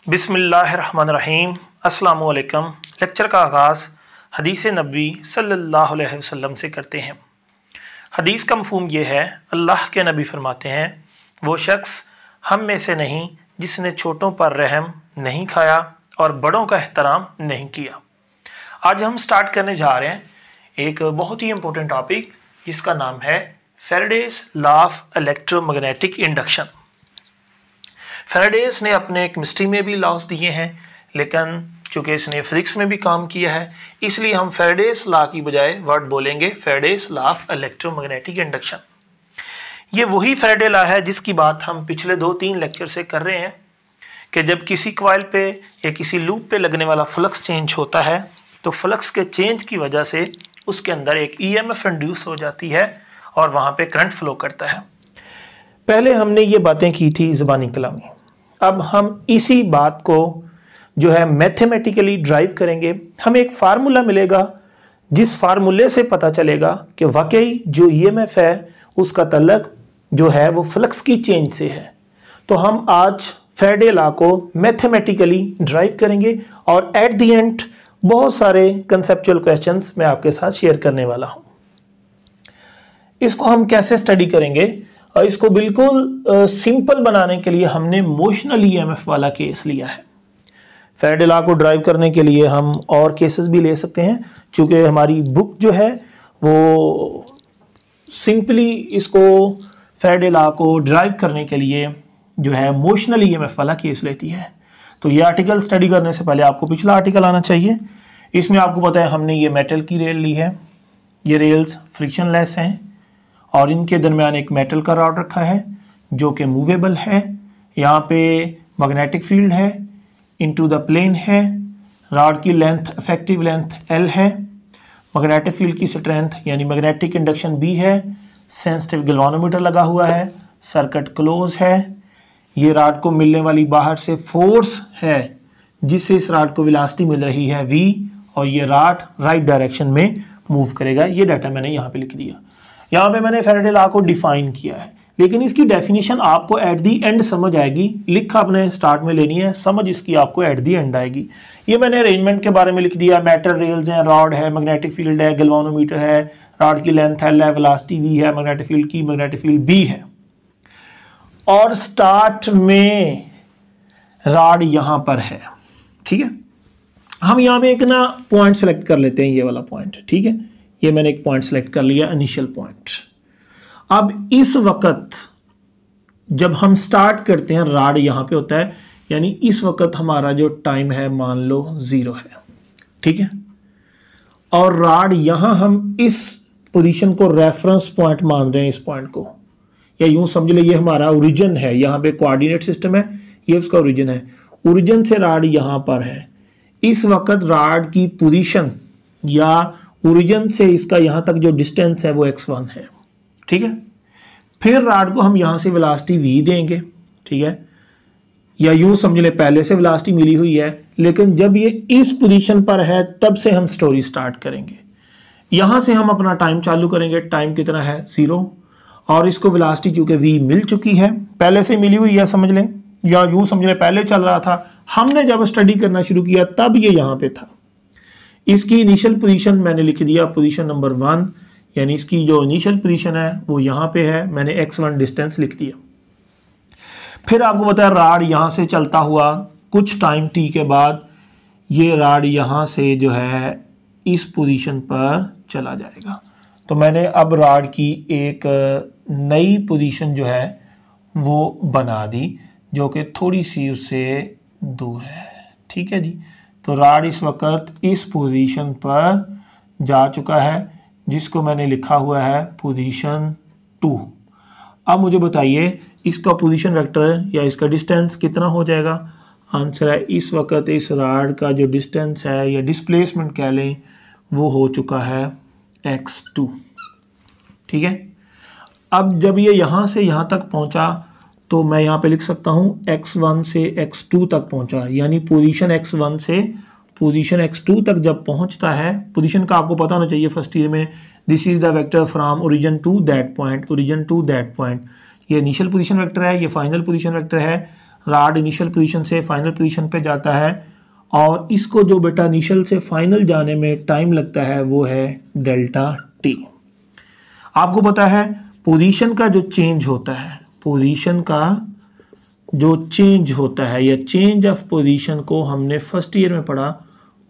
बिस्मिल्लाहिर्रहमानिर्रहीम। अस्सलामु अलैकुम। लेक्चर का आगाज़ हदीस नबवी सल्लल्लाहु अलैहि वसल्लम से करते हैं। हदीस का मफ़हूम ये है, अल्लाह के नबी फरमाते हैं, वो शख्स हम में से नहीं जिसने छोटों पर रहम नहीं खाया और बड़ों का एहतराम नहीं किया। आज हम स्टार्ट करने जा रहे हैं एक बहुत ही इम्पोर्टेंट टॉपिक जिसका नाम है Faraday's law of electromagnetic induction. Faraday's ने अपने केमिस्ट्री में भी लॉज दिए हैं, लेकिन चूंकि इसने फिजिक्स में भी काम किया है, इसलिए हम फैराडेज लॉ की बजाय वर्ड बोलेंगे Faraday's law of electromagnetic induction. ये वही फैराडे लॉ है जिसकी बात हम पिछले 2-3 लेक्चर से कर रहे हैं कि जब किसी कॉइल पे या किसी लूप पे लगने वाला फ्लक्स चेंज होता है तो फ्लक्स के चेंज की वजह से उसके अंदर एक ईएमएफ इंड्यूस हो जाती है और वहाँ पे करंट फ्लो करता है। पहले हमने ये बातें की थी ज़बानी कलामी। अब हम इसी बात को जो है मैथमेटिकली ड्राइव करेंगे। हमें एक फार्मूला मिलेगा जिस फार्मूले से पता चलेगा कि वाकई जो ईएमएफ है उसका तल्लक जो है वो फ्लक्स की चेंज से है। तो हम आज फैराडे लॉ को मैथमेटिकली ड्राइव करेंगे और एट द एंड बहुत सारे कंसेप्चुअल क्वेश्चंस मैं आपके साथ शेयर करने वाला हूं। इसको हम कैसे स्टडी करेंगे और इसको बिल्कुल सिंपल बनाने के लिए हमने मोशनल ईएमएफ वाला केस लिया है। फैराडे लॉ को ड्राइव करने के लिए हम और केसेस भी ले सकते हैं, चूंकि हमारी बुक जो है वो सिंपली इसको फैराडे लॉ को ड्राइव करने के लिए जो है मोशनल ईएमएफ वाला केस लेती है। तो ये आर्टिकल स्टडी करने से पहले आपको पिछला आर्टिकल आना चाहिए। इसमें आपको पता है हमने ये मेटल की रेल ली है, ये रेल्स फ्रिक्शनलेस हैं और इनके दरमियान एक मेटल का रॉड रखा है जो कि मूवेबल है। यहाँ पे मैग्नेटिक फील्ड है, इनटू द प्लेन है, रॉड की लेंथ इफेक्टिव लेंथ L है, मैग्नेटिक फील्ड की स्ट्रेंथ यानी मैग्नेटिक इंडक्शन B है, सेंसिटिव गैल्वेनोमीटर लगा हुआ है, सर्किट क्लोज है, ये रॉड को मिलने वाली बाहर से फोर्स है जिससे इस रॉड को वेलोसिटी मिल रही है V और ये रॉड राइट डायरेक्शन में मूव करेगा। ये डाटा मैंने यहाँ पे लिख दिया। यहाँ पे मैंने फैराडे लॉ को डिफाइन किया है, लेकिन इसकी डेफिनेशन आपको एट दी एंड समझ आएगी। लिख आपने स्टार्ट में लेनी है, समझ इसकी आपको एट दी एंड आएगी। ये मैंने अरेंजमेंट के बारे में लिख दिया। मेटल रेल्स हैं, रॉड है, मैग्नेटिक फील्ड है, गैल्वेनोमीटर है, रॉड की लेंथ L है, वेलोसिटी V है, मैग्नेटिक फील्ड B है और स्टार्ट में रॉड यहाँ पर है। ठीक है, हम यहाँ पे एक ना पॉइंट सेलेक्ट कर लेते हैं, ये वाला पॉइंट। ठीक है, ये मैंने एक पॉइंट सेलेक्ट कर लिया, इनिशियल पॉइंट। अब इस वक्त जब हम स्टार्ट करते हैं रॉड यहाँ पे होता है, यानी इस वक्त हमारा जो टाइम है मान लो 0 है। ठीक है, और रॉड यहाँ हम इस पोजीशन को रेफरेंस पॉइंट मान रहे हैं, इस पॉइंट को, या यूं समझ ले ये हमारा ओरिजिन है। यहाँ पे कोऑर्डिनेट सिस्टम है, ये उसका ओरिजिन है। ओरिजिन से रॉड यहाँ पर है। इस वक्त रॉड की पोजीशन या ओरिजिन से इसका यहाँ तक जो डिस्टेंस है वो x1 है। ठीक है, फिर रॉड को हम यहाँ से वेलोसिटी v देंगे। ठीक है, या यूं समझ ले पहले से वेलोसिटी मिली हुई है, लेकिन जब ये इस पोजीशन पर है तब से हम स्टोरी स्टार्ट करेंगे। यहाँ से हम अपना टाइम चालू करेंगे। टाइम कितना है 0 और इसको वेलोसिटी चूंकि v मिल चुकी है, पहले से मिली हुई है समझ लें, या यूं समझ लें पहले चल रहा था। हमने जब स्टडी करना शुरू किया तब ये यहाँ पे था। इसकी इनिशियल पोजीशन मैंने लिख दिया पोजीशन नंबर 1, यानी इसकी जो इनिशियल पोजीशन है वो यहाँ पे है, मैंने x1 डिस्टेंस लिख दिया। फिर आपको पता है रॉड यहाँ से चलता हुआ कुछ टाइम t के बाद ये रॉड यहाँ से जो है इस पोजीशन पर चला जाएगा। तो मैंने अब रॉड की एक नई पोजीशन जो है वो बना दी जो कि थोड़ी सी उससे दूर है। ठीक है जी, तो रॉड इस वक्त इस पोजीशन पर जा चुका है जिसको मैंने लिखा हुआ है पोजीशन 2। अब मुझे बताइए इसका पोजीशन वेक्टर या इसका डिस्टेंस कितना हो जाएगा। आंसर है इस वक्त इस रॉड का जो डिस्टेंस है या डिस्प्लेसमेंट कह लें वो हो चुका है x2। ठीक है, अब जब ये यहाँ से यहाँ तक पहुँचा तो मैं यहाँ पे लिख सकता हूँ x1 से x2 तक पहुँचा, यानी पोजीशन x1 से पोजीशन x2 तक जब पहुँचता है, पोजीशन का आपको पता होना चाहिए फर्स्ट ईयर में, this is the vector from origin to that point, origin to that point. ये इनिशियल पोजीशन वेक्टर है, ये फाइनल पोजीशन वेक्टर है। रॉड इनिशियल पोजीशन से फाइनल पोजीशन पे जाता है और इसको जो बेटा इनिशियल से फाइनल जाने में टाइम लगता है वो है डेल्टा टी। आपको पता है पोजीशन का जो चेंज होता है, पोजीशन का जो चेंज होता है या चेंज ऑफ पोजीशन को हमने फर्स्ट ईयर में पढ़ा,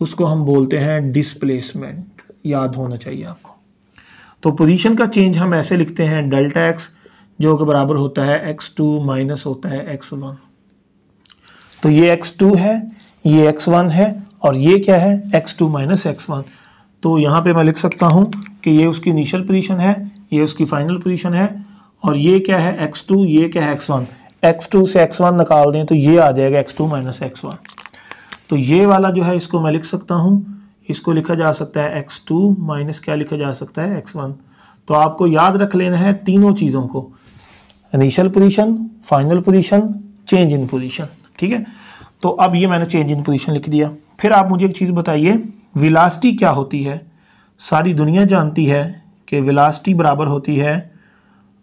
उसको हम बोलते हैं डिस्प्लेसमेंट। याद होना चाहिए आपको। तो पोजीशन का चेंज हम ऐसे लिखते हैं डेल्टा एक्स जो कि बराबर होता है x2 माइनस होता है x1। तो ये x2 है, ये x1 है और ये क्या है x2 माइनस x1। तो यहाँ पे मैं लिख सकता हूँ कि ये उसकी इनिशियल पोजीशन है, ये उसकी फाइनल पोजीशन है और ये क्या है x2, ये क्या है x1। x2 से x1 निकाल दें तो ये आ जाएगा x2 माइनस x1। तो ये वाला जो है इसको मैं लिख सकता हूँ, इसको लिखा जा सकता है x2 माइनस क्या लिखा जा सकता है x1। तो आपको याद रख लेना है तीनों चीज़ों को, initial position, final position, change in position. ठीक है, तो अब ये मैंने चेंज इन पोजीशन लिख दिया। फिर आप मुझे एक चीज़ बताइए, वेलोसिटी क्या होती है। सारी दुनिया जानती है कि वेलोसिटी बराबर होती है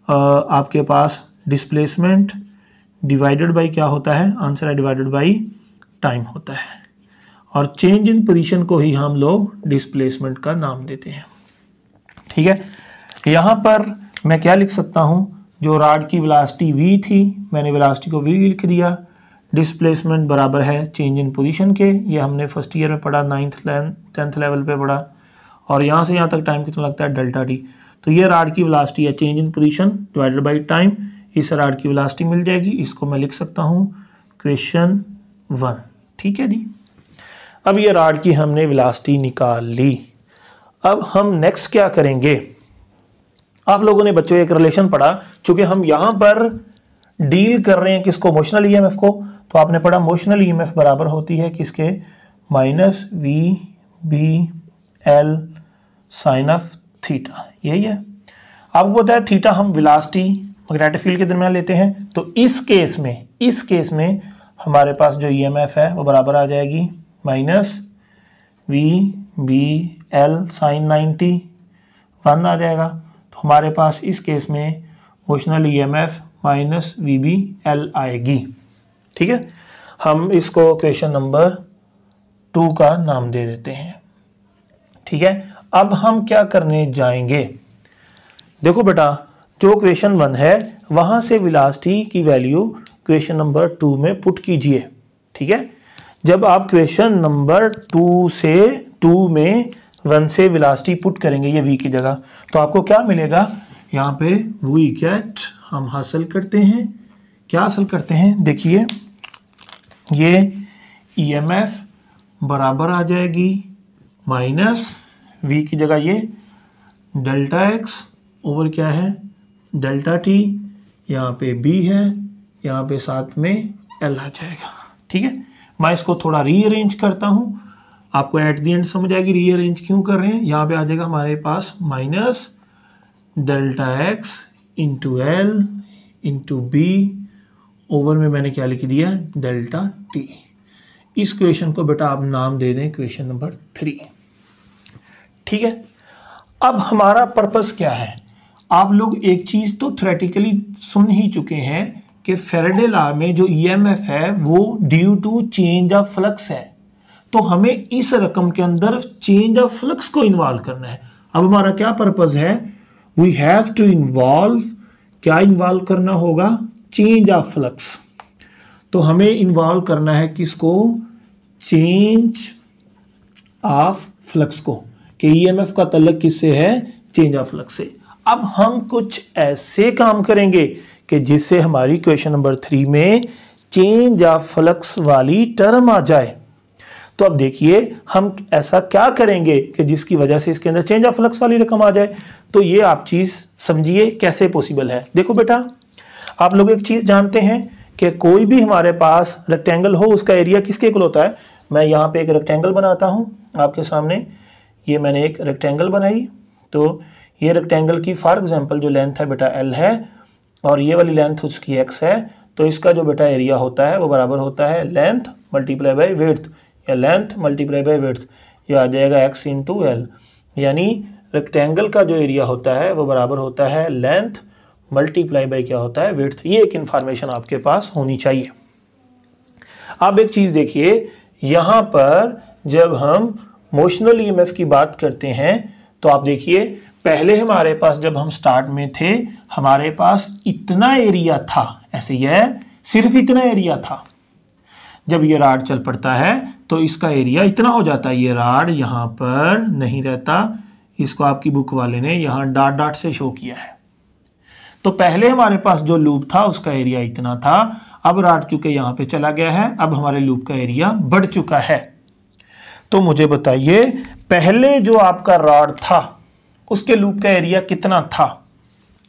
आपके पास डिस्प्लेसमेंट डिवाइडेड बाई क्या होता है, आंसर है डिवाइडेड बाई टाइम होता है। और चेंज इन पोजीशन को ही हम लोग डिस्प्लेसमेंट का नाम देते हैं। ठीक है, यहाँ पर मैं क्या लिख सकता हूँ, जो रॉड की वेलोसिटी v थी मैंने वेलोसिटी को v लिख दिया। डिस्प्लेसमेंट बराबर है चेंज इन पोजीशन के, ये हमने फर्स्ट ईयर में पढ़ा, 10th लेवल पे पढ़ा। और यहाँ से यहाँ तक टाइम कितना लगता है डेल्टा टी। तो ये रॉड की वेलोसिटी है change in position divided by time. इस रॉड की वेलोसिटी मिल जाएगी, इसको मैं लिख सकता हूँ क्वेश्चन 1। ठीक है जी, अब ये रॉड की हमने वेलोसिटी निकाल ली। अब हम नेक्स्ट क्या करेंगे, आप लोगों ने बच्चों एक रिलेशन पढ़ा, चूंकि हम यहाँ पर डील कर रहे हैं किसको, मोशनल ईएमएफ को। तो आपने पढ़ा मोशनल ईएमएफ बराबर होती है किसके, minus v B L sine of theta. यही है। आपको पता है थीटा हम वेलोसिटी मैग्नेटिक फील्ड के दरमियान लेते हैं। तो इस केस में हमारे पास जो ईएमएफ है वो बराबर आ जाएगी minus v B L sine 90 1 आ जाएगा। तो हमारे पास इस केस में motional EMF minus v B L आएगी। ठीक है, हम इसको क्वेश्चन नंबर 2 का नाम दे देते हैं। ठीक है, अब हम क्या करने जाएंगे, देखो बेटा जो क्वेश्चन 1 है वहां से वेलोसिटी की वैल्यू क्वेश्चन नंबर 2 में पुट कीजिए। ठीक है, जब आप क्वेश्चन नंबर 2 में 1 से वेलोसिटी पुट करेंगे ये v की जगह, तो आपको क्या मिलेगा, यहाँ पे वी कैट हम हासिल करते हैं। क्या हासिल करते हैं, देखिए ये ईएमएफ बराबर आ जाएगी माइनस v की जगह ये डेल्टा एक्स ओवर क्या है डेल्टा टी, यहाँ पे b है, यहाँ पे साथ में l आ जाएगा। ठीक है, मैं इसको थोड़ा रीअरेंज करता हूँ, आपको एट द एंड समझ आएगी रीअरेंज क्यों कर रहे हैं। यहाँ पे आ जाएगा हमारे पास minus delta X into L into B over में मैंने क्या लिख दिया डेल्टा टी। इस क्वेश्चन को बेटा आप नाम दे दें क्वेश्चन नंबर 3। ठीक है, अब हमारा पर्पस क्या है, आप लोग एक चीज तो थ्योरेटिकली सुन ही चुके हैं कि फैराडे लॉ में जो ईएमएफ है वो due to change of flux है। तो हमें इस रकम के अंदर चेंज ऑफ फ्लक्स को इन्वॉल्व करना है। अब हमारा क्या पर्पस है, वी हैव टू इन्वॉल्व, क्या इन्वॉल्व करना होगा, चेंज ऑफ फ्लक्स। तो हमें इन्वॉल्व करना है किसको, चेंज ऑफ फ्लक्स को, कि ईएमएफ का तल्लुक किससे है, चेंज ऑफ फ्लक्स से। अब हम कुछ ऐसे काम करेंगे कि जिससे हमारी क्वेश्चन नंबर 3 में चेंज ऑफ फ्लक्स वाली टर्म आ जाए। तो अब देखिए हम ऐसा क्या करेंगे कि जिसकी वजह से इसके अंदर चेंज ऑफ फ्लक्स वाली रकम आ जाए। तो ये आप चीज समझिए कैसे पॉसिबल है। देखो बेटा आप लोग एक चीज जानते हैं कि कोई भी हमारे पास रेक्टेंगल हो उसका एरिया किसके इक्वल होता है। मैं यहाँ पे एक रेक्टेंगल बनाता हूँ आपके सामने, ये मैंने एक रेक्टेंगल बनाई। तो ये रेक्टेंगल की फॉर एग्जांपल जो लेंथ है बेटा l है और ये वाली लेंथ उसकी x है। तो इसका जो बेटा एरिया होता है वो बराबर होता है लेंथ मल्टीप्लाई बाय विड्थ या लेंथ मल्टीप्लाई बाय विड्थ, ये आ जाएगा x इंटू एल। यानी रेक्टेंगल का जो एरिया होता है वो बराबर होता है लेंथ मल्टीप्लाई बाय क्या होता है विड्थ। ये एक इन्फॉर्मेशन आपके पास होनी चाहिए। अब एक चीज देखिए, यहां पर जब हम मोशनल ईएमएफ की बात करते हैं तो आप देखिए पहले हमारे पास जब हम स्टार्ट में थे हमारे पास इतना एरिया था, ऐसे यह सिर्फ इतना एरिया था। जब ये राड चल पड़ता है तो इसका एरिया इतना हो जाता है, ये राड यहाँ पर नहीं रहता, इसको आपकी बुक वाले ने यहाँ डॉट डॉट से शो किया है। तो पहले हमारे पास जो लूप था उसका एरिया इतना था, अब राड चूंकि यहाँ पे चला गया है, अब हमारे लूप का एरिया बढ़ चुका है। तो मुझे बताइए पहले जो आपका रॉड था उसके लूप का एरिया कितना था।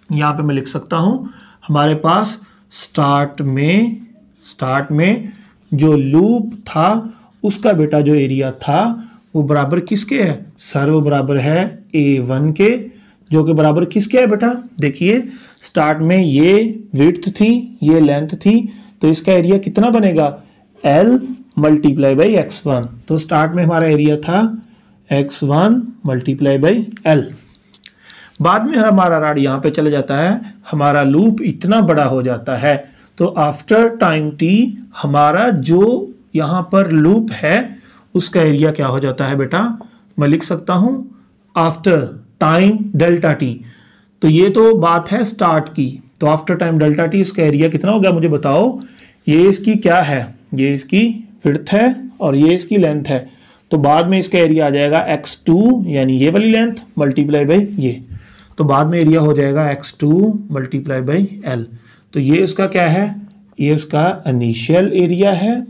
यहाँ पे मैं लिख सकता हूं हमारे पास स्टार्ट में जो लूप था उसका बेटा जो एरिया था वो बराबर किसके है सर, वो बराबर है A1 के, जो कि बराबर किसके है बेटा, देखिए स्टार्ट में ये विड्थ थी ये लेंथ थी, तो इसका एरिया कितना बनेगा L मल्टीप्लाई बाई x1। तो स्टार्ट में हमारा एरिया था x1 मल्टीप्लाई बाई L। बाद में हमारा राड यहाँ पे चला जाता है, हमारा लूप इतना बड़ा हो जाता है, तो आफ्टर टाइम t हमारा जो यहाँ पर लूप है उसका एरिया क्या हो जाता है बेटा, मैं लिख सकता हूँ आफ्टर टाइम डेल्टा t। तो ये तो बात है स्टार्ट की, तो आफ्टर टाइम डेल्टा t इसका एरिया कितना हो गया मुझे बताओ। ये इसकी क्या है, ये इसकी विड्थ है और ये इसकी लेंथ है, तो बाद में इसका एरिया आ जाएगा x2 यानी ये वाली लेंथ मल्टीप्लाई बाई ये, तो बाद में एरिया हो जाएगा x2 मल्टीप्लाई बाई L। तो ये उसका क्या है, ये उसका इनिशियल एरिया है,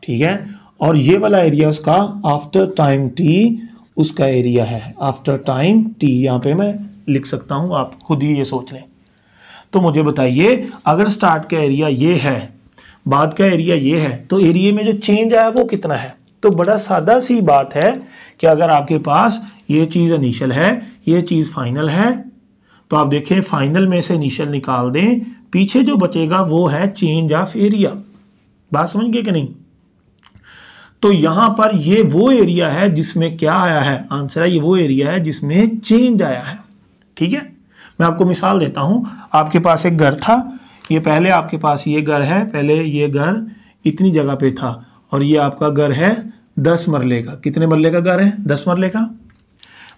ठीक है, और ये वाला एरिया उसका आफ्टर टाइम t उसका एरिया है, आफ्टर टाइम t यहाँ पे मैं लिख सकता हूँ, आप खुद ही ये सोच लें। तो मुझे बताइए अगर स्टार्ट का एरिया ये है बाद का एरिया ये है, तो एरिया में जो चेंज आया वो कितना है। तो बड़ा सादा सी बात है कि अगर आपके पास ये चीज़ इनिशियल है ये चीज़ फाइनल है, तो आप देखें फाइनल में से इनिशियल निकाल दें, पीछे जो बचेगा वो है चेंज ऑफ एरिया। बात समझ गए कि नहीं। तो यहां पर ये वो एरिया है जिसमें क्या आया है, आंसर है ये वो एरिया है जिसमें चेंज आया है, ठीक है। मैं आपको मिसाल देता हूं, आपके पास एक घर था, ये पहले आपके पास ये घर है, पहले ये घर इतनी जगह पे था और ये आपका घर है 10 मरले का। कितने मरले का घर है 10 मरले का।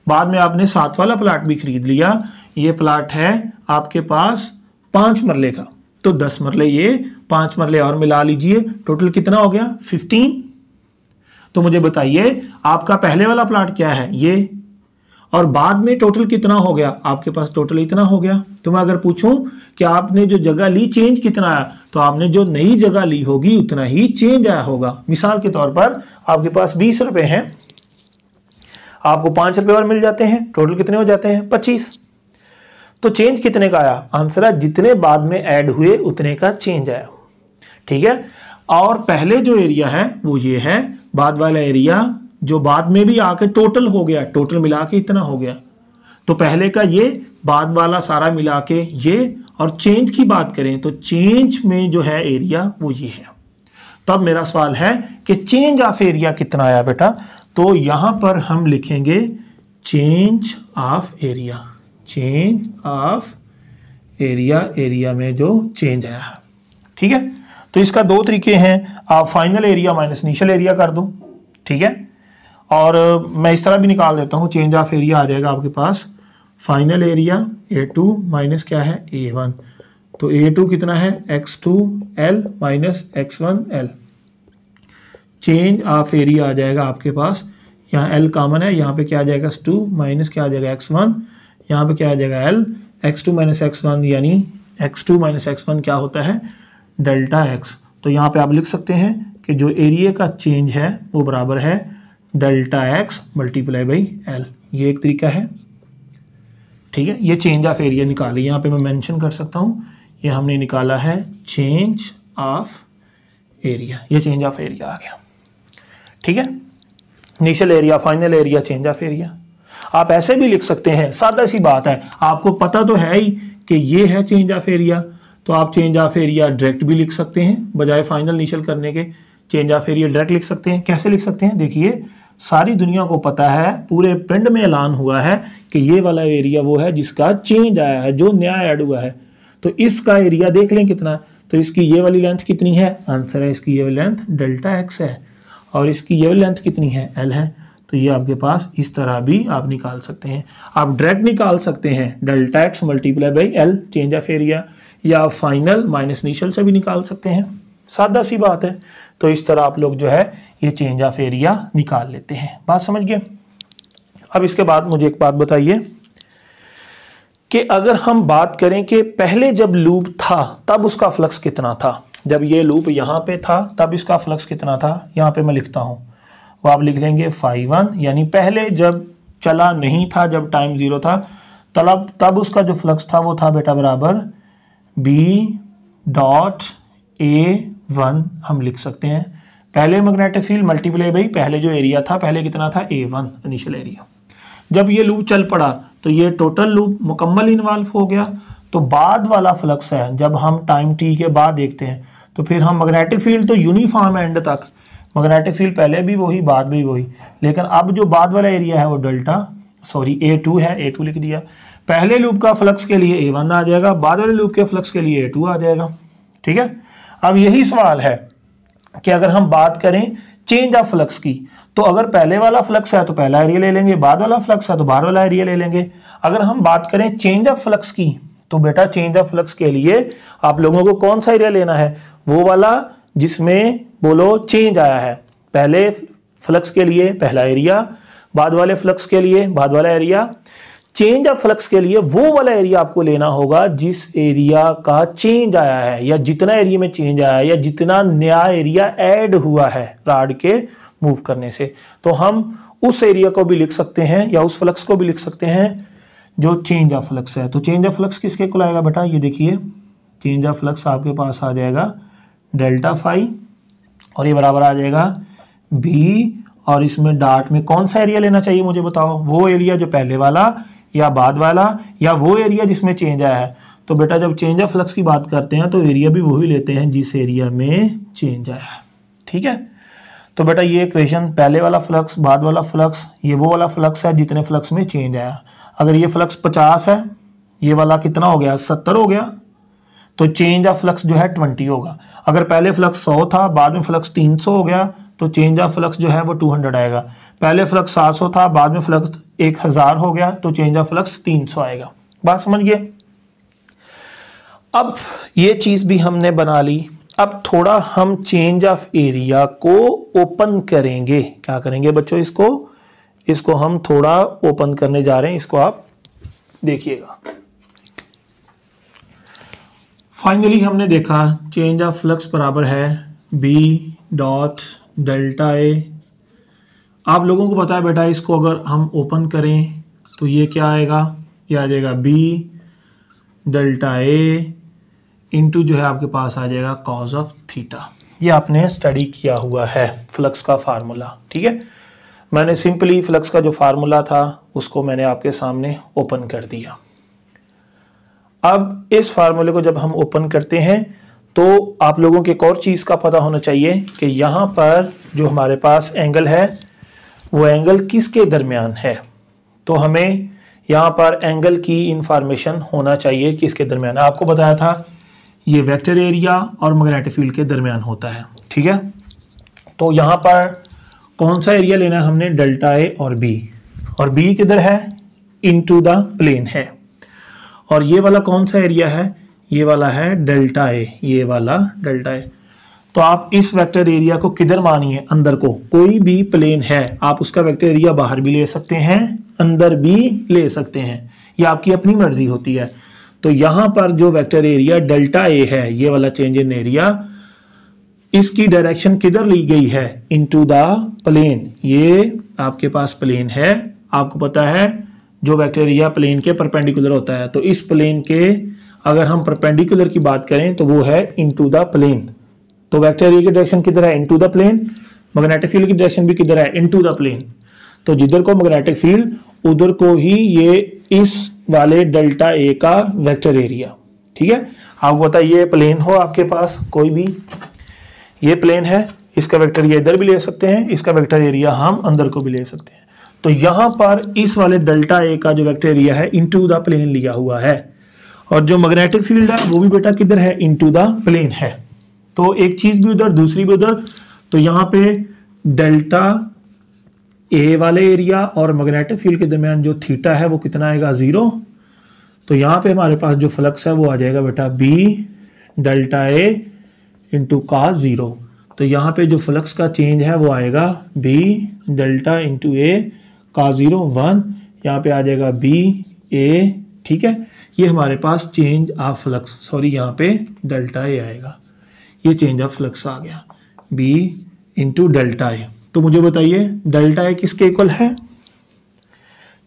बाद में आपने 7 वाला प्लाट भी खरीद लिया, ये प्लाट है आपके पास 5 मरले का, तो 10 मरले ये 5 मरले और मिला लीजिए, टोटल कितना हो गया 15। तो मुझे बताइए आपका पहले वाला प्लाट क्या है ये, और बाद में टोटल कितना हो गया, आपके पास टोटल इतना हो गया। तो मैं अगर पूछूं कि आपने जो जगह ली चेंज कितना आया, तो आपने जो नई जगह ली होगी उतना ही चेंज आया होगा। मिसाल के तौर पर आपके पास 20 रुपए हैं, आपको 5 रुपए और मिल जाते हैं, टोटल कितने हो जाते हैं 25। तो चेंज कितने का आया, आंसर है जितने बाद में ऐड हुए उतने का चेंज आया, ठीक है। और पहले जो एरिया है वो ये है, बाद वाला एरिया जो बाद में भी आके टोटल हो गया, टोटल मिला के इतना हो गया। तो पहले का ये, बाद वाला सारा मिला के ये, और चेंज की बात करें तो चेंज में जो है एरिया वो ये है। तब मेरा सवाल है कि चेंज ऑफ एरिया कितना आया बेटा, तो यहां पर हम लिखेंगे change of area, change of area, area में जो चेंज आया है, ठीक है। तो इसका 2 तरीके हैं, आप final area minus initial area कर दो, ठीक है, और मैं इस तरह भी निकाल देता हूँ, चेंज ऑफ एरिया आ जाएगा आपके पास फाइनल एरिया A2 माइनस क्या है A1, तो A2 कितना है x2L minus x1L। Change of area आ जाएगा आपके पास, यहाँ L कॉमन है, यहाँ पे क्या आ जाएगा x2 माइनस क्या आ जाएगा x1, यहाँ पे क्या आ जाएगा L, x2 माइनस x1 यानी x2 माइनस x1 क्या होता है डेल्टा x। तो यहाँ पे आप लिख सकते हैं कि जो एरिया का चेंज है वो बराबर है delta x multiply by L। ये एक तरीका है, ठीक है। ये चेंज ऑफ एरिया निकाली, यहाँ पे मैं मेंशन कर सकता हूँ, ये हमने निकाला है चेंज ऑफ एरिया, ये चेंज ऑफ एरिया आ गया, ठीक है। Initial area, final area, change of area. आप ऐसे भी लिख सकते हैं, सादा सी बात है, आपको पता तो है ही कि ये है चेंज ऑफ एरिया, तो आप चेंज ऑफ एरिया डायरेक्ट भी लिख सकते हैं, बजाय फाइनल इनिशियल करने के चेंज ऑफ एरिया डायरेक्ट लिख सकते हैं। कैसे लिख सकते हैं, देखिए सारी दुनिया को पता है, पूरे पिंड में ऐलान हुआ है कि ये वाला एरिया वो है जिसका चेंज आया है, जो नया ऐड हुआ है। तो इसका एरिया देख लें कितना, तो इसकी ये वाली लेंथ कितनी है, आंसर है इसकी ये वाली लेंथ डेल्टा एक्स है, और इसकी ये वाली लेंथ कितनी है, एल है। तो ये आपके पास इस तरह भी आप निकाल सकते हैं। आप डायरेक्ट निकाल सकते हैं delta x multiply by L change of area, या फाइनल माइनस इनिशियल से भी निकाल सकते हैं, सादा सी बात है। तो इस तरह आप लोग जो है ये चेंज ऑफ एरिया निकाल लेते हैं। बात समझ गए। अब इसके बाद मुझे एक बात बताइए कि अगर हम बात करें कि पहले जब लूप था तब उसका फ्लक्स कितना था, जब ये लूप यहाँ पे था तब इसका फ्लक्स कितना था, यहाँ पे मैं लिखता हूँ, वो आप लिख लेंगे φ1, यानी पहले जब चला नहीं था, जब टाइम 0 था, तब उसका जो फ्लक्स था वो था बेटा बराबर B.A1 हम लिख सकते हैं। पहले मैग्नेटिक फील्ड मल्टीप्लाई बाई पहले जो एरिया था, पहले कितना था A1 इनिशियल एरिया। जब ये लूप चल पड़ा तो ये टोटल लूप मुकम्मल इन्वॉल्व हो गया। तो बाद वाला फ्लक्स है, जब हम टाइम t के बाद देखते हैं तो फिर हम मैग्नेटिक फील्ड तो यूनिफॉर्म एंड तक, मैग्नेटिक फील्ड पहले भी वही बाद भी वही, लेकिन अब जो बाद वाला एरिया है वो A2 है, A2 लिख दिया। पहले लूप का फ्लक्स के लिए A1 आ जाएगा, बाद वाले लूप के फ्लक्स के लिए A2 आ जाएगा। ठीक है। अब यही सवाल है कि अगर हम बात करें चेंज ऑफ फ्लक्स की, तो अगर पहले वाला फ्लक्स है तो पहला एरिया ले लेंगे, बाद वाला फ्लक्स है तो बाद वाला एरिया ले लेंगे। अगर हम बात करें चेंज ऑफ फ्लक्स की, तो बेटा चेंज ऑफ फ्लक्स के लिए आप लोगों को कौन सा एरिया लेना है, वो वाला जिसमें बोलो चेंज आया है। पहले फ्लक्स के लिए पहला एरिया, बाद वाले फ्लक्स के लिए बाद वाला एरिया। चेंज ऑफ फ्लक्स के लिए वो वाला एरिया आपको लेना होगा जिस एरिया का चेंज आया है, या जितना एरिया में चेंज आया है, या जितना नया एरिया ऐड हुआ है रॉड के मूव करने से। तो हम उस एरिया को भी लिख सकते हैं या उस फ्लक्स को भी लिख सकते हैं जो चेंज ऑफ फ्लक्स है। तो चेंज ऑफ फ्लक्स किसके को आएगा बेटा, ये देखिए चेंज ऑफ फ्लक्स आपके पास आ जाएगा डेल्टा फाई, और ये बराबर आ जाएगा बी, और इसमें डॉट में कौन सा एरिया लेना चाहिए मुझे बताओ, वो एरिया जो पहले वाला या बाद वाला, या वो एरिया जिसमें चेंज आया है। तो बेटा जब चेंज ऑफ फ्लक्स की बात करते हैं तो एरिया भी वही लेते हैं जिस एरिया में चेंज आया है। ठीक है। तो बेटा ये इक्वेशन, पहले वाला फ्लक्स बाद वाला फ्लक्स, ये वो वाला फ्लक्स है जितने फ्लक्स में चेंज आया। अगर ये फ्लक्स 50 है, ये वाला कितना हो गया 70 हो गया, तो चेंज ऑफ फ्लक्स जो है 20 होगा। अगर पहले फ्लक्स 100 था, बाद में फ्लक्स 300 हो गया, तो चेंज ऑफ फ्लक्स जो है वो 200 आएगा। पहले फ्लक्स 700 था, बाद में फ्लक्स 1000 हो गया, तो चेंज ऑफ फ्लक्स 300 आएगा। बात समझिए। अब ये चीज भी हमने बना ली। अब थोड़ा हम चेंज ऑफ एरिया को ओपन करेंगे। क्या करेंगे बच्चों, इसको हम थोड़ा ओपन करने जा रहे हैं, इसको आप देखिएगा। फाइनली हमने देखा चेंज ऑफ फ्लक्स बराबर है B डॉट डेल्टा ए। आप लोगों को पता है बेटा, इसको अगर हम ओपन करें तो ये क्या आएगा, ये आ जाएगा B डेल्टा ए इंटू जो है आपके पास आ जाएगा कॉज ऑफ थीटा। ये आपने स्टडी किया हुआ है फ्लक्स का फार्मूला। ठीक है। मैंने सिंपली फ्लक्स का जो फार्मूला था उसको मैंने आपके सामने ओपन कर दिया। अब इस फार्मूले को जब हम ओपन करते हैं तो आप लोगों को एक और चीज़ का पता होना चाहिए कि यहाँ पर जो हमारे पास एंगल है वो एंगल किसके दरमियान है। तो हमें यहाँ पर एंगल की इंफॉर्मेशन होना चाहिए किसके दरमियान। आपको बताया था ये वेक्टर एरिया और मैग्नेटिक फील्ड के दरमियान होता है। ठीक है। तो यहाँ पर कौन सा एरिया लेना है हमने, डेल्टा ए और बी, और बी किधर है, इनटू द प्लेन है। और ये वाला कौन सा एरिया है, ये वाला है डेल्टा ए, ये वाला डेल्टा ए। तो आप इस वेक्टर एरिया को किधर मानिए, अंदर को। कोई भी प्लेन है आप उसका वेक्टर एरिया बाहर भी ले सकते हैं, अंदर भी ले सकते हैं, ये आपकी अपनी मर्जी होती है। तो यहां पर जो वेक्टर एरिया डेल्टा ए है, ये वाला चेंज इन एरिया, इसकी डायरेक्शन किधर ली गई है, इनटू द प्लेन। ये आपके पास प्लेन है, आपको पता है जो वेक्टर एरिया प्लेन के परपेंडिकुलर होता है। तो इस प्लेन के अगर हम परपेंडिकुलर की बात करें तो वो है इनटू द प्लेन। तो वेक्टर एरिया की डायरेक्शन किधर है, into the plane. Magnetic field की डायरेक्शन भी किधर है, इनटू द प्लेन। तो जिधर को मैग्नेटिक फील्ड उधर को ही ये इस वाले डेल्टा ए का वेक्टर एरिया। ठीक है। आपको पता है ये प्लेन हो आपके पास कोई भी, ये प्लेन है, इसका वेक्टर एरिया इधर भी ले सकते हैं, इसका वेक्टर एरिया हम अंदर को भी ले सकते हैं। तो यहां पर इस वाले डेल्टा ए का जो वेक्टर एरिया है इनटू द प्लेन लिया हुआ है, और जो मैग्नेटिक फील्ड है वो भी बेटा किधर है, इनटू द प्लेन है। तो एक चीज भी उधर, दूसरी भी उधर, तो यहाँ पे डेल्टा ए वाले एरिया और मैग्नेटिक फील्ड के दरमियान जो थीटा है वो कितना आएगा, 0। तो यहाँ पे हमारे पास जो फ्लक्स है वो आ जाएगा बेटा B delta A into cos 0। तो यहाँ पे जो फ्लक्स का चेंज है वो आएगा बी डेल्टा इंटू ए कॉस 0 1, यहाँ पे आ जाएगा बी ए, ठीक है। ये हमारे पास चेंज ऑफ फ्लक्स, सॉरी यहाँ पे डेल्टा ए आएगा, ये चेंज ऑफ फ्लक्स आ गया बी इंटू डेल्टा ए। तो मुझे बताइए डेल्टा ए किसके इक्वल है,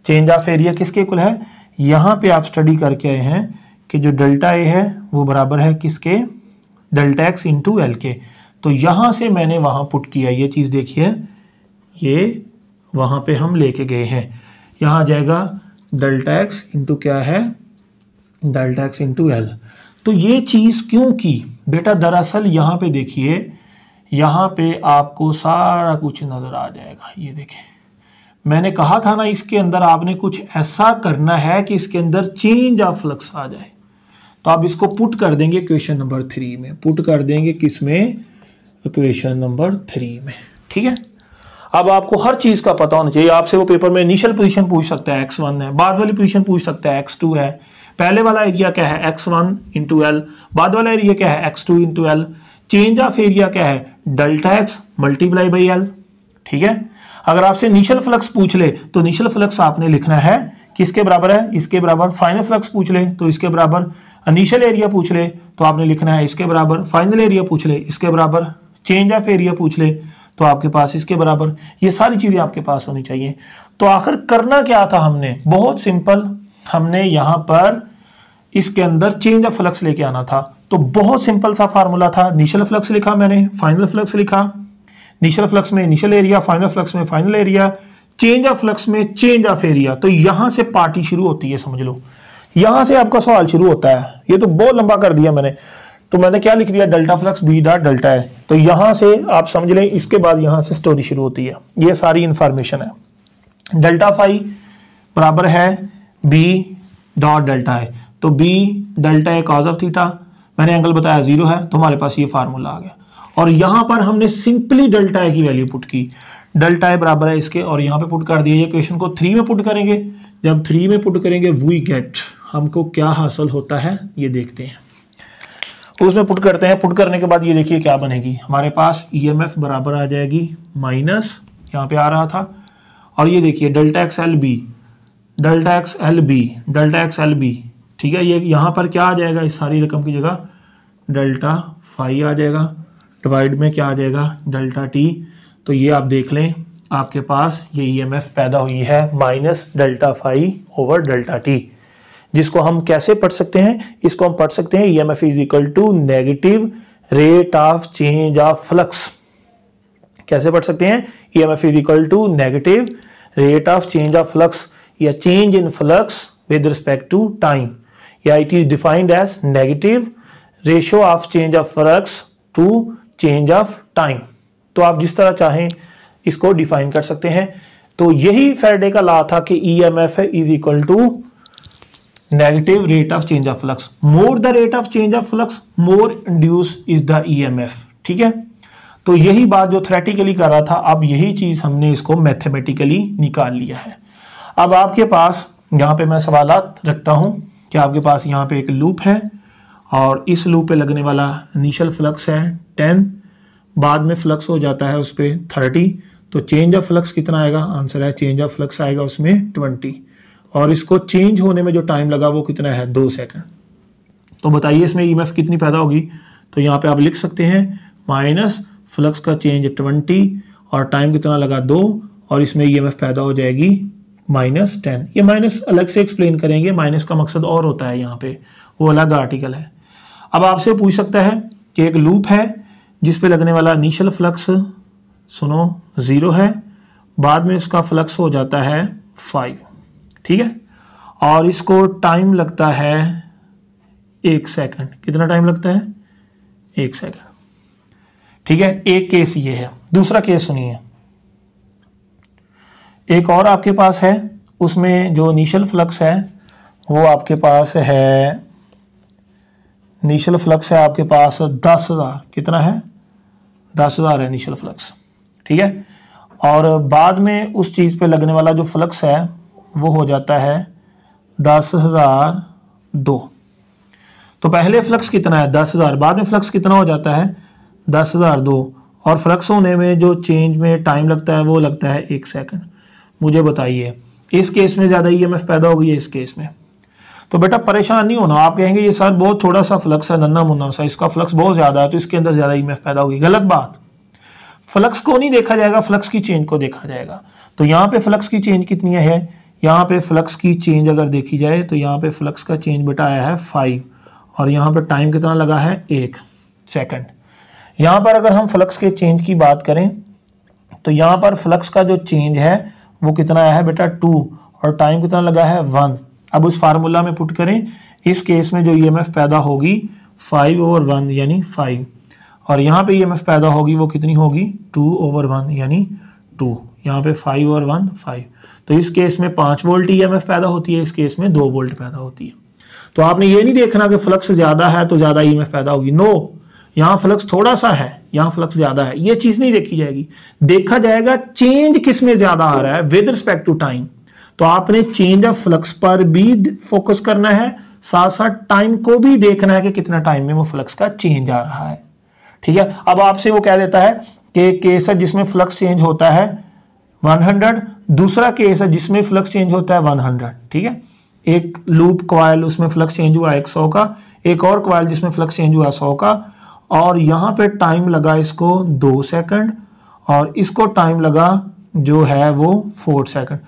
चेंज ऑफ एरिया किसके इक्वल है। यहाँ पे आप स्टडी करके आए हैं कि जो डेल्टा ए है वो बराबर है किसके, डेल्टा एक्स इंटू एल के। तो यहाँ से मैंने वहाँ पुट किया, ये चीज़ देखिए, ये वहाँ पे हम लेके गए हैं, यहाँ आ जाएगा डेल्टा एक्स इंटू क्या है, डेल्टा एक्स इंटू एल। तो ये चीज़ क्यों की बेटा, दरअसल यहाँ पे देखिए, यहाँ पे आपको सारा कुछ नज़र आ जाएगा। ये देखिए मैंने कहा था ना, इसके अंदर आपने कुछ ऐसा करना है कि इसके अंदर चेंज ऑफ फ्लक्स आ जाए। तो आप इसको पुट कर देंगे इक्वेशन नंबर 3 में, पुट कर देंगे किसमें, इक्वेशन नंबर 3 में, ठीक है। अब आपको हर चीज़ का पता होना चाहिए। आपसे वो पेपर में इनिशियल पोजीशन पूछ सकता है x1 है, बाद वाली पोजीशन पूछ सकता है x2 है, पहले वाला एरिया क्या है x1 इंटू एल, बाद वाला एरिया क्या है x2 into L, change of area क्या है delta x multiply by L, ठीक है। अगर आपसे इनिशियल फ्लक्स पूछ ले तो इनिशियल फ्लक्स आपने लिखना है किसके बराबर है, इसके बराबर। फाइनल फ्लक्स पूछ ले तो इसके बराबर। इनिशियल एरिया पूछ ले तो आपने लिखना है इसके बराबर। फाइनल एरिया पूछ ले इसके बराबर। चेंज ऑफ एरिया पूछ ले तो आपके पास इसके बराबर। ये सारी चीजें आपके पास होनी चाहिए। तो आखिर करना क्या था हमने, बहुत सिंपल, हमने यहां पर इसके अंदर चेंज ऑफ फ्लक्स लेके आना था। तो बहुत सिंपल सा फार्मूला था, इनिशियल फ्लक्स लिखा मैंने, फाइनल फ्लक्स लिखा, इनिशियल फ्लक्स में इनिशियल एरिया, फाइनल फ्लक्स में final area, change of flux में चेंज ऑफ एरिया। तो यहां से पार्टी शुरू होती है, समझ लो, यहां से आपका सवाल शुरू होता है। ये तो बहुत लंबा कर दिया मैंने, तो मैंने क्या लिख दिया, delta flux B dot delta है। तो यहां से आप समझ लें, इसके बाद यहां से स्टोरी शुरू होती है। ये सारी इंफॉर्मेशन है। डेल्टा फाई बराबर है बी डॉट डेल्टा है, तो बी डेल्टा है कॉस ऑफ थीटा, मैंने एंगल बताया 0 है, तो हमारे पास ये फार्मूला आ गया। और यहां पर हमने सिंपली डेल्टा ए की वैल्यू पुट की, डेल्टा ए बराबर है इसके, और यहां पे पुट कर दिया। ये क्वेश्चन को 3 में पुट करेंगे, जब 3 में पुट करेंगे वी गेट, हमको क्या हासिल होता है ये देखते हैं। उसमें पुट करते हैं, पुट करने के बाद ये देखिए क्या बनेगी, हमारे पास ईएमएफ बराबर आ जाएगी माइनस, यहाँ पे आ रहा था, और ये देखिए delta x L B, delta x L B, delta x L B, ठीक है। ये यहाँ पर क्या आ जाएगा, इस सारी रकम की जगह डेल्टा फाई आ जाएगा, डिवाइड में क्या आ जाएगा डेल्टा टी। तो ये आप देख लें, आपके पास ये ईएमएफ पैदा हुई है minus delta phi over delta t, जिसको हम कैसे पढ़ सकते हैं, इसको हम पढ़ सकते हैं EMF is equal to negative rate of change of flux. कैसे पढ़ सकते हैं, EMF is equal to negative rate of change of flux, या change in flux with respect to time, या it is defined as negative ratio of change of flux to change of time. तो आप जिस तरह चाहें इसको define कर सकते हैं। तो यही फैराडे का लॉ था कि EMF is equal to negative rate of change of flux, more the rate of change of flux more induce is the EMF, ठीक है। तो यही बात जो थ्योरेटिकली कर रहा था, अब यही चीज हमने इसको मैथमेटिकली निकाल लिया है। अब आपके पास यहाँ पे मैं सवालात रखता हूं कि आपके पास यहाँ पे एक लूप है, और इस लूप पे लगने वाला इनिशियल फ्लक्स है 10, बाद में फ्लक्स हो जाता है उस पर 30, तो चेंज ऑफ फ्लक्स कितना आएगा, आंसर है चेंज ऑफ फ्लक्स आएगा उसमें 20, और इसको चेंज होने में जो टाइम लगा वो कितना है 2 सेकंड। तो बताइए इसमें ईएमएफ कितनी पैदा होगी। तो यहाँ पे आप लिख सकते हैं माइनस फ्लक्स का चेंज 20 और टाइम कितना लगा 2, और इसमें ईएमएफ पैदा हो जाएगी -10। ये माइनस अलग से एक्सप्लेन करेंगे, माइनस का मकसद और होता है यहाँ पे, वो अलग आर्टिकल है। अब आपसे पूछ सकता है कि एक लूप है जिस पे लगने वाला इनिशियल फ्लक्स सुनो 0 है, बाद में इसका फ्लक्स हो जाता है 5, ठीक है, और इसको टाइम लगता है 1 सेकंड। कितना टाइम लगता है, 1 सेकंड, ठीक है। एक केस ये है। दूसरा केस सुनिए, एक और आपके पास है, उसमें जो इनिशियल फ्लक्स है वो आपके पास है इनिशियल फ्लक्स है आपके पास 10,000, कितना है 10,000 है इनिशियल फ्लक्स, ठीक है। और बाद में उस चीज़ पे लगने वाला जो फ्लक्स है वो हो जाता है 10,002। तो पहले फ्लक्स कितना है 10,000, बाद में फ्लक्स कितना हो जाता है 10,002, और फ्लक्स होने में जो चेंज में टाइम लगता है वो लगता है 1 सेकंड। मुझे बताइए इस केस में ज़्यादा ईएमएफ पैदा होगी इस केस में? तो बेटा परेशान नहीं होना, आप कहेंगे ये सर बहुत थोड़ा सा फ्लक्स है, नन्ना मुन्ना सा, इसका फ्लक्स बहुत ज़्यादा है तो इसके अंदर ज़्यादा ईएमएफ पैदा होगी। गलत बात, फ्लक्स को नहीं देखा जाएगा, फ्लक्स की चेंज को देखा जाएगा। तो यहाँ पे फ्लक्स की चेंज कितनी है, यहाँ पे फ्लक्स की चेंज अगर देखी जाए तो यहाँ पे फ्लक्स का चेंज बेटा आया है 5, और यहाँ पे टाइम कितना लगा है 1 सेकंड। यहाँ पर अगर हम फ्लक्स के चेंज की बात करें तो यहाँ पर फ्लक्स का जो चेंज है वो कितना आया है बेटा 2, और टाइम कितना लगा है 1। अब उस फार्मूला में पुट करें, इस केस में जो ईएमएफ पैदा होगी 5/1 यानी 5, और यहाँ पे ईएमएफ पैदा होगी वो कितनी होगी 2/1 यानी 2, यहाँ पे 5/1 5। तो इस केस में 5 वोल्ट ईएमएफ पैदा होती है, इस केस में 2 वोल्ट पैदा होती है। तो आपने ये नहीं देखना कि फ्लक्स ज्यादा है तो ज्यादा ईएमएफ पैदा होगी, नो, यहाँ फ्लक्स थोड़ा सा है, यहाँ फ्लक्स ज्यादा है, ये चीज नहीं देखी जाएगी। देखा जाएगा चेंज किस में ज्यादा आ रहा है विद रिस्पेक्ट टू टाइम। तो आपने चेंज ऑफ फ्लक्स पर भी फोकस करना है, साथ साथ टाइम को भी देखना है कि कितना टाइम में वो फ्लक्स का चेंज आ रहा है, ठीक है। अब आपसे वो कह देता है कि केस है जिसमें फ्लक्स चेंज होता है 100, दूसरा केस है जिसमें फ्लक्स चेंज होता है 100, ठीक है। एक लूप कॉइल उसमें फ्लक्स चेंज हुआ 100 का, एक और कॉइल जिसमें फ्लक्स चेंज हुआ 100 का, और यहाँ पे टाइम लगा इसको 2 सेकंड और इसको टाइम लगा जो है वो 4 सेकंड।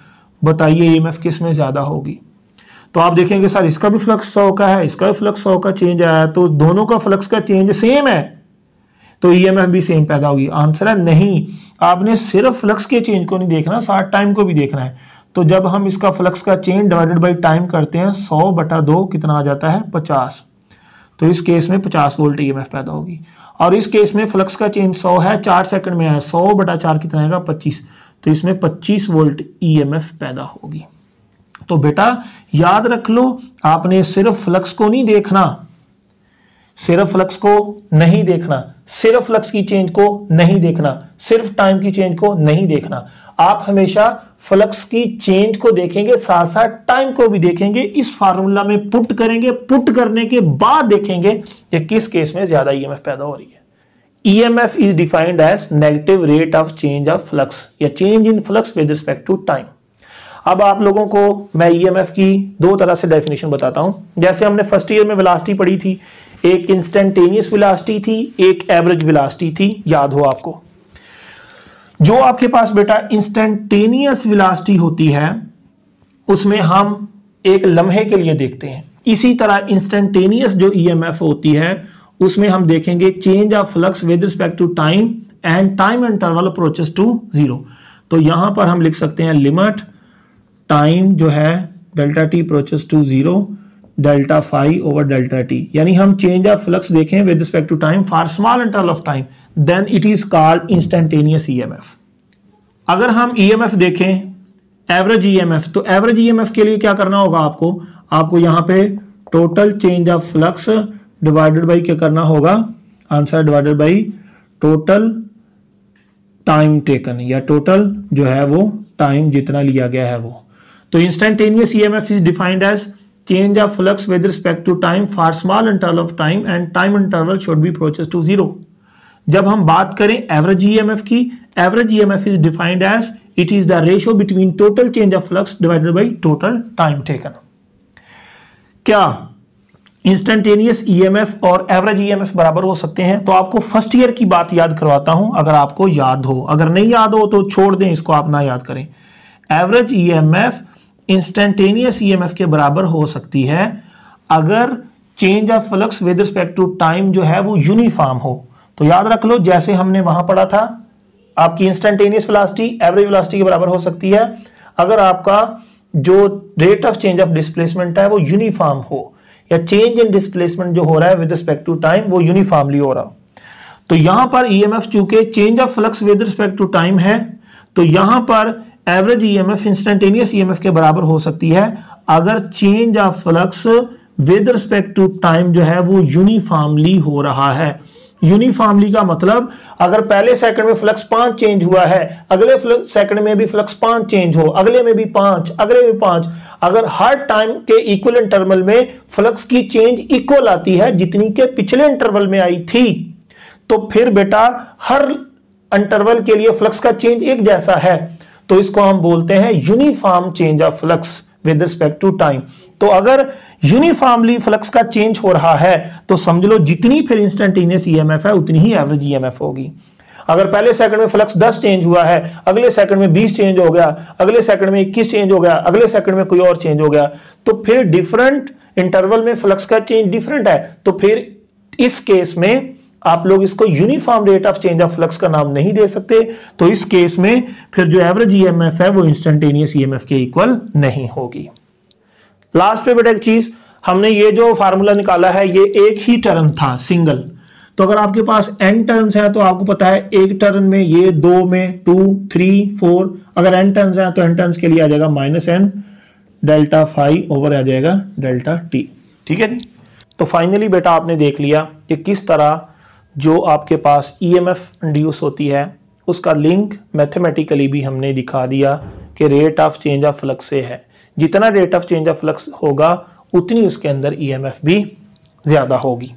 बताइए ईएमएफ किस में ज्यादा होगी? तो आप देखेंगे सर इसका भी फ्लक्स 100 का है, इसका भी फ्लक्स 100 का चेंज आया है, तो दोनों का फ्लक्स का चेंज सेम है तो ईएमएफ भी सेम पैदा होगी। आंसर है नहीं, आपने सिर्फ फ्लक्स के चेंज को नहीं देखना, साथ टाइम को भी देखना है। तो जब हम इसका फ्लक्स का चेंज डिवाइडेड बाई टाइम करते हैं 100/2 कितना आ जाता है 50, तो इस केस में 50 वोल्ट ईएमएफ पैदा होगी। और इस केस में फ्लक्स का चेंज 100 है, 4 सेकंड में है, 100/4 कितना आएगा 25, तो इसमें 25 वोल्ट ईएमएफ पैदा होगी। तो बेटा याद रख लो, आपने सिर्फ फ्लक्स को नहीं देखना, सिर्फ फ्लक्स को नहीं देखना, सिर्फ फ्लक्स की चेंज को नहीं देखना, सिर्फ टाइम की चेंज को नहीं देखना। आप हमेशा फ्लक्स की चेंज को देखेंगे, साथ साथ टाइम को भी देखेंगे, इस फार्मूला में पुट करेंगे, पुट करने के बाद देखेंगे कि किस केस में ज्यादा ईएमएफ पैदा हो रही है। EMF is defined as negative rate of change of flux या change in flux with respect to time. अब आप लोगों को मैं ईएमएफ की 2 तरह से डेफिनेशन बताता हूं। जैसे हमने फर्स्ट ईयर में वेलोसिटी पढ़ी थी, एक इंस्टेंटेनियस वेलोसिटी थी, एक एवरेज वेलोसिटी थी, याद हो आपको। जो आपके पास बेटा इंस्टेंटेनियस वेलोसिटी होती है उसमें हम एक लम्हे के लिए देखते हैं, इसी तरह इंस्टेंटेनियस जो ईएमएफ होती है उसमें हम देखेंगे change of flux with respect to time and time interval approaches to 0। तो यहां पर हम लिख सकते हैं लिमिट टाइम जो है delta t approaches to 0 delta phi over delta t, यानी हम चेंज ऑफ फ्लक्स देखें with respect to time for small interval of time, then it is called instantaneous EMF. अगर हम ईएमएफ देखें एवरेज ईएमएफ, तो average EMF के लिए क्या करना होगा आपको यहां पे total change of flux divided by क्या करना होगा, answer divided by total time taken, या टोटल जो है वो टाइम जितना लिया गया है वो। तो instantaneous EMF is defined as change of flux with respect to time for small interval of time and time interval should be approaches to 0। जब हम बात करें एवरेज ईएमएफ की, average EMF is defined as it is the ratio between total change of flux divided by total time taken. क्या instantaneous EMF और average EMF बराबर हो सकते हैं? तो आपको फर्स्ट ईयर की बात याद करवाता हूं, अगर आपको याद हो, अगर नहीं याद हो तो छोड़ दें इसको, आप ना याद करें। एवरेज ईएमएफ इंस्टेंटेनियस ईएमएफ के बराबर हो सकती है अगर change of flux with respect to time जो है वो यूनिफॉर्म हो। तो याद रख लो, जैसे हमने वहां पढ़ा था, आपकी इंस्टेंटेनियस वेलोसिटी एवरेज वेलोसिटी के बराबर हो सकती है अगर आपका जो rate of change of displacement है वो यूनिफॉर्म हो, या चेंज इन डिस्प्लेसमेंट जो हो रहा है विद रिस्पेक्ट टू टाइम वो यूनिफॉर्मली हो रहा। तो यहां पर ईएमएफ चूंकि change of flux with respect to time है, तो यहां पर एवरेज ईएमएफ इंस्टेंटेनियस ईएमएफ के बराबर हो सकती है अगर change of flux with respect to time जो है वो यूनिफॉर्मली हो रहा है। यूनिफॉर्मली का मतलब अगर पहले सेकंड में फ्लक्स 5 चेंज हुआ है, अगले सेकंड में भी फ्लक्स 5 चेंज हो, अगले में भी 5, अगले में 5, अगर हर टाइम के इक्वल इंटरवल में फ्लक्स की चेंज इक्वल आती है जितनी के पिछले इंटरवल में आई थी, तो फिर बेटा हर इंटरवल के लिए फ्लक्स का चेंज एक जैसा है, तो इसको हम बोलते हैं uniform change of flux with respect to time. तो अगर यूनिफॉर्मली फ्लक्स का चेंज हो रहा है तो समझ लो जितनी फिर इंस्टेंटेनियस ईएमएफ है उतनी ही एवरेज ईएमएफ होगी। अगर पहले सेकंड में फ्लक्स 10 चेंज हुआ है, अगले सेकंड में 20 चेंज हो गया, अगले सेकंड में 21 चेंज हो गया, अगले सेकंड में कोई और चेंज हो गया, तो फिर डिफरेंट इंटरवल में फ्लक्स का चेंज डिफरेंट है, तो फिर इस केस में आप लोग इसको uniform rate of change of flux का नाम नहीं दे सकते। तो इस केस में फिर जो एवरेज ईएमएफ है वो इंस्टेंटेनियस ईएमएफ के इक्वल नहीं होगी। लास्ट पे बेटा एक चीज, हमने ये जो फार्मूला निकाला है ये एक ही टर्न था, सिंगल। तो अगर आपके पास n टर्न्स है तो आपको पता है एक टर्न में ये, 2 में 2, 3, 4, अगर n टर्न्स है तो n टर्न्स के लिए आ जाएगा -n डेल्टा फाई ओवर आ जाएगा डेल्टा t। ठीक है जी। तो फाइनली बेटा आपने देख लिया कि किस तरह जो आपके पास ईएमएफ इंड्यूस होती है उसका लिंक मैथमेटिकली भी हमने दिखा दिया कि rate of change of flux से है। जितना rate of change of flux होगा उतनी उसके अंदर ईएमएफ भी ज्यादा होगी।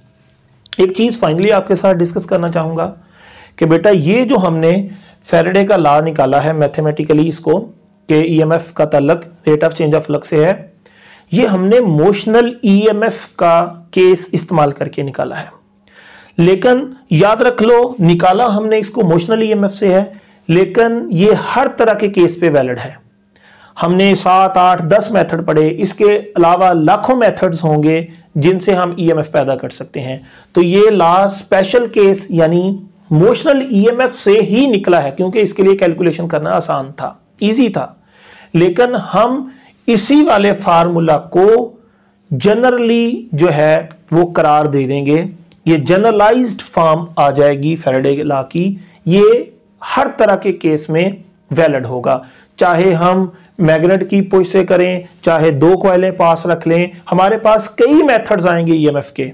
एक चीज फाइनली आपके साथ डिस्कस करना चाहूंगा कि बेटा ये जो हमने फैराडे का लॉ निकाला है मैथमेटिकली इसको कि ईएमएफ का ताल्लुक rate of change of flux से है, ये हमने मोशनल ईएमएफ का केस इस्तेमाल करके निकाला है। लेकिन याद रख लो निकाला हमने इसको मोशनल ईएमएफ से है, लेकिन ये हर तरह के केस पे वैलिड है। हमने 7, 8, 10 मेथड पढ़े, इसके अलावा लाखों मेथड्स होंगे जिनसे हम ईएमएफ पैदा कर सकते हैं। तो ये लॉ स्पेशल केस यानी मोशनल ईएमएफ से ही निकला है क्योंकि इसके लिए कैलकुलेशन करना आसान था, इजी था। लेकिन हम इसी वाले फार्मूला को जनरली जो है वो करार दे देंगे, ये जनरलाइज्ड फॉर्म आ जाएगी फैराडे लॉ की। ये हर तरह के केस में वैलिड होगा, चाहे हम मैग्नेट की पुश से करें, चाहे 2 कॉइलें पास रख लें, हमारे पास कई मेथड्स आएंगे ईएमएफ के।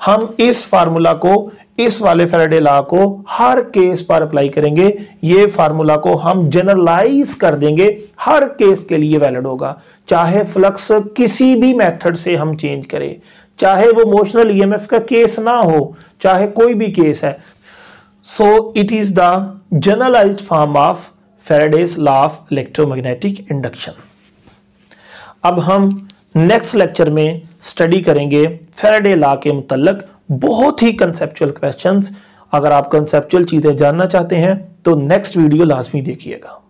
हम इस फार्मूला को, इस वाले फैराडे लॉ को हर केस पर अप्लाई करेंगे। ये फार्मूला को हम जनरलाइज कर देंगे, हर केस के लिए वैलिड होगा, चाहे फ्लक्स किसी भी मेथड से हम चेंज करें, चाहे वो मोशनल ईएमएफ का केस ना हो, चाहे कोई भी केस है। So it is the generalised form of Faraday's law of electromagnetic induction. अब हम नेक्स्ट लेक्चर में स्टडी करेंगे फैराडे लॉ के मुतल्लिक बहुत ही कंसेप्चुअल क्वेश्चंस। अगर आप कंसेप्चुअल चीजें जानना चाहते हैं तो नेक्स्ट वीडियो लाजमी देखिएगा।